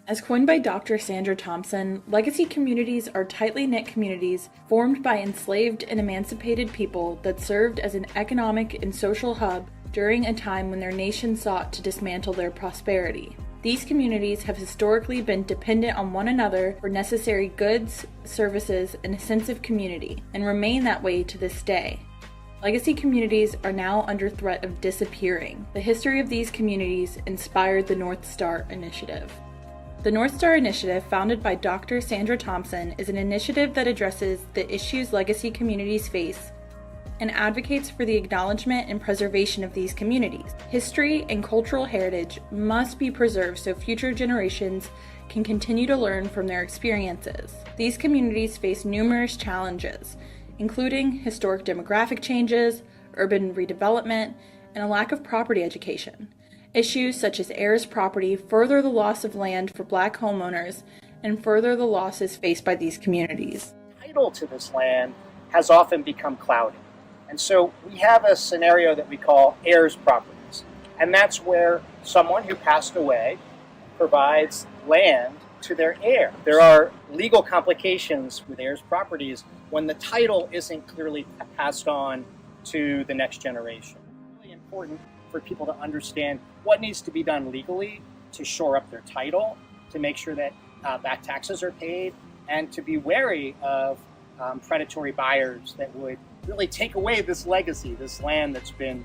As coined by Dr. Sandra Thompson, legacy communities are tightly knit communities formed by enslaved and emancipated people that served as an economic and social hub during a time when their nation sought to dismantle their prosperity. These communities have historically been dependent on one another for necessary goods, services, and a sense of community, and remain that way to this day. Legacy communities are now under threat of disappearing. The history of these communities inspired the North Star Initiative. The North Star Initiative, founded by Dr. Sandra Thompson, is an initiative that addresses the issues legacy communities face and advocates for the acknowledgement and preservation of these communities. History and cultural heritage must be preserved so future generations can continue to learn from their experiences. These communities face numerous challenges, including historic demographic changes, urban redevelopment, and a lack of property education. Issues such as heirs property further the loss of land for Black homeowners and further the losses faced by these communities. Title to this land has often become clouded. And so we have a scenario that we call heirs properties. And that's where someone who passed away provides land to their heir. There are legal complications with heirs properties when the title isn't clearly passed on to the next generation. It's really important for people to understand what needs to be done legally to shore up their title, to make sure that back taxes are paid, and to be wary of predatory buyers that would really take away this legacy, this land that's been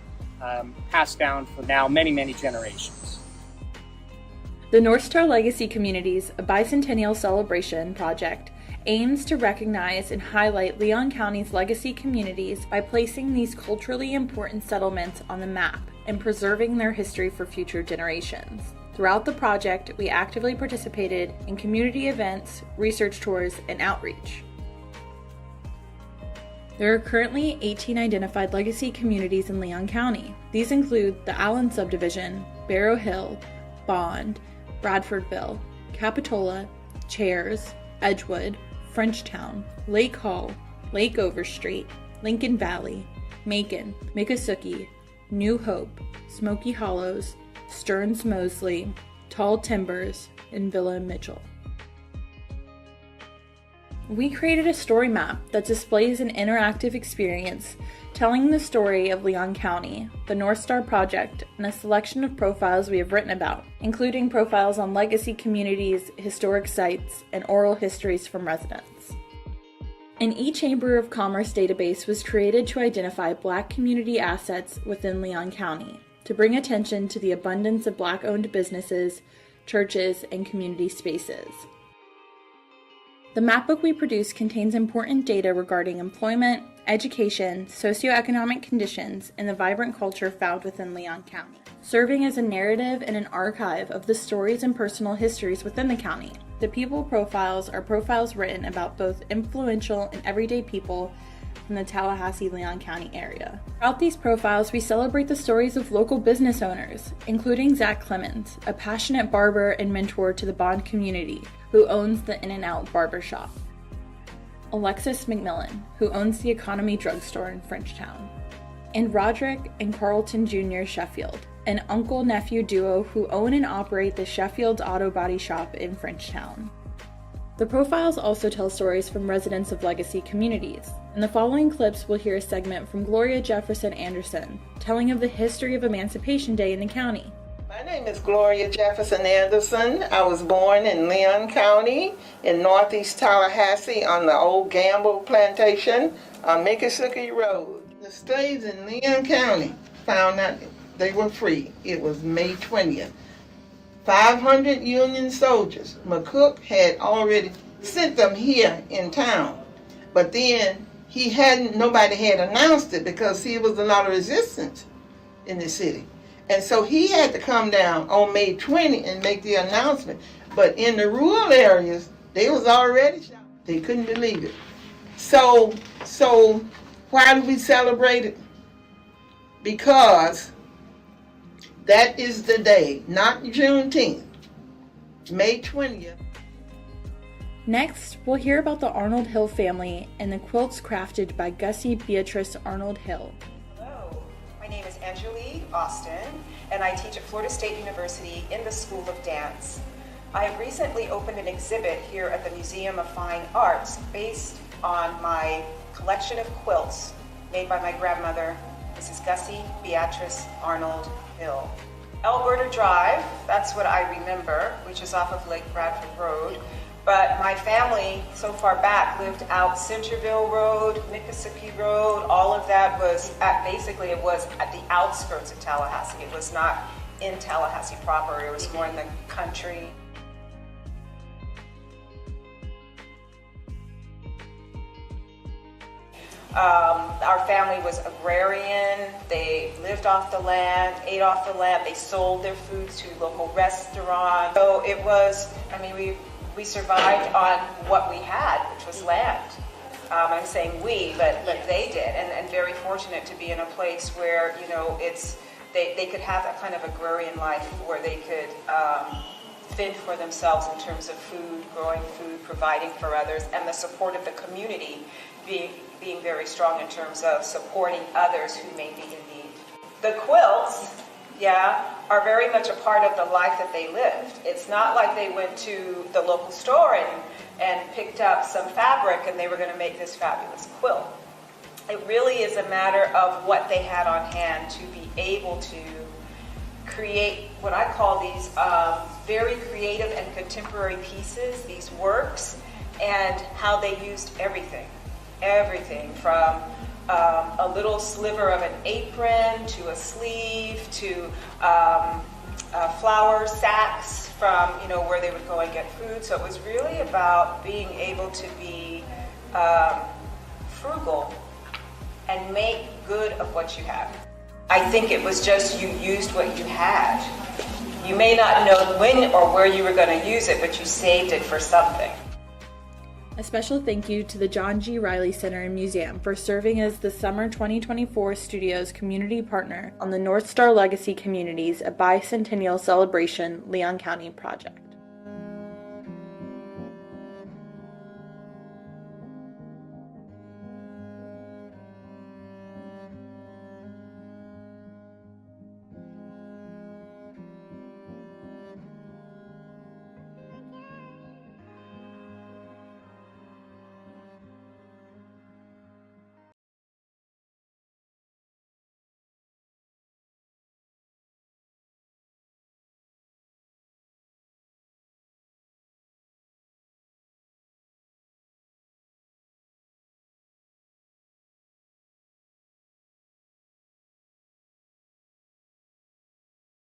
passed down for now many, many generations. The North Star Legacy Communities, a Bicentennial Celebration project, aims to recognize and highlight Leon County's legacy communities by placing these culturally important settlements on the map and preserving their history for future generations. Throughout the project, we actively participated in community events, research tours, and outreach. There are currently 18 identified legacy communities in Leon County. These include the Allen Subdivision, Barrow Hill, Bond, Bradfordville, Capitola, Chairs, Edgewood, Frenchtown, Lake Hall, Lake Overstreet, Lincoln Valley, Macon, Miccosukee, New Hope, Smoky Hollows, Stearns Mosley, Tall Timbers, and Villa Mitchell. We created a story map that displays an interactive experience telling the story of Leon County, the North Star Project, and a selection of profiles we have written about, including profiles on legacy communities, historic sites, and oral histories from residents. An eChamber of Commerce database was created to identify Black community assets within Leon County, to bring attention to the abundance of Black-owned businesses, churches, and community spaces. The mapbook we produced contains important data regarding employment, education, socioeconomic conditions, and the vibrant culture found within Leon County, serving as a narrative and an archive of the stories and personal histories within the county. The people profiles are profiles written about both influential and everyday people from the Tallahassee-Leon County area. Throughout these profiles, we celebrate the stories of local business owners, including Zach Clemens, a passionate barber and mentor to the Bond community, who owns the In-N-Out Barbershop. Alexis McMillan, who owns the Economy Drugstore in Frenchtown. And Roderick and Carlton Jr. Sheffield, an uncle-nephew duo who own and operate the Sheffield's Auto Body Shop in Frenchtown. The profiles also tell stories from residents of legacy communities. In the following clips, we'll hear a segment from Gloria Jefferson Anderson, telling of the history of Emancipation Day in the county. My name is Gloria Jefferson Anderson. I was born in Leon County in northeast Tallahassee on the old Gamble Plantation on Miccosukee Road. The slaves in Leon County found out they were free. It was May 20th. 500 Union soldiers. McCook had already sent them here in town, but then nobody had announced it because there was a lot of resistance in the city. And so he had to come down on May 20 and make the announcement. But in the rural areas, they was already shot. They couldn't believe it. So why do we celebrate it? Because that is the day, not Juneteenth, May 20th. Next, we'll hear about the Arnold Hill family and the quilts crafted by Gussie Beatrice Arnold Hill. Hello, my name is Angelique Austin, and I teach at Florida State University in the School of Dance. I recently opened an exhibit here at the Museum of Fine Arts based on my collection of quilts made by my grandmother, Mrs. Gussie Beatrice Arnold Hill. Alberta Drive, that's what I remember, which is off of Lake Bradford Road. But my family, so far back, lived out Centerville Road, Miccosukee Road. All of that was it was at the outskirts of Tallahassee. It was not in Tallahassee proper. It was more in the country. Our family was agrarian. They lived off the land, ate off the land. They sold their foods to local restaurants. So it was, we survived on what we had, which was land. I'm saying we, but they did, and very fortunate to be in a place where, they could have that kind of agrarian life where they could fend for themselves in terms of food, growing food, providing for others, and the support of the community being very strong in terms of supporting others who may be in need. The quilts, are very much a part of the life that they lived. It's not like they went to the local store and picked up some fabric and they were going to make this fabulous quilt. It really is a matter of what they had on hand to be able to create what I call these very creative and contemporary pieces, these works, and how they used everything from a little sliver of an apron to a sleeve to flour sacks from where they would go and get food. So it was really about being able to be frugal and make good of what you have. I think it was just you used what you had. You may not know when or where you were going to use it, but you saved it for something. A special thank you to the John G. Riley Center and Museum for serving as the Summer 2024 Studios community partner on the North Star Legacy Communities, a Bicentennial Celebration Leon County project.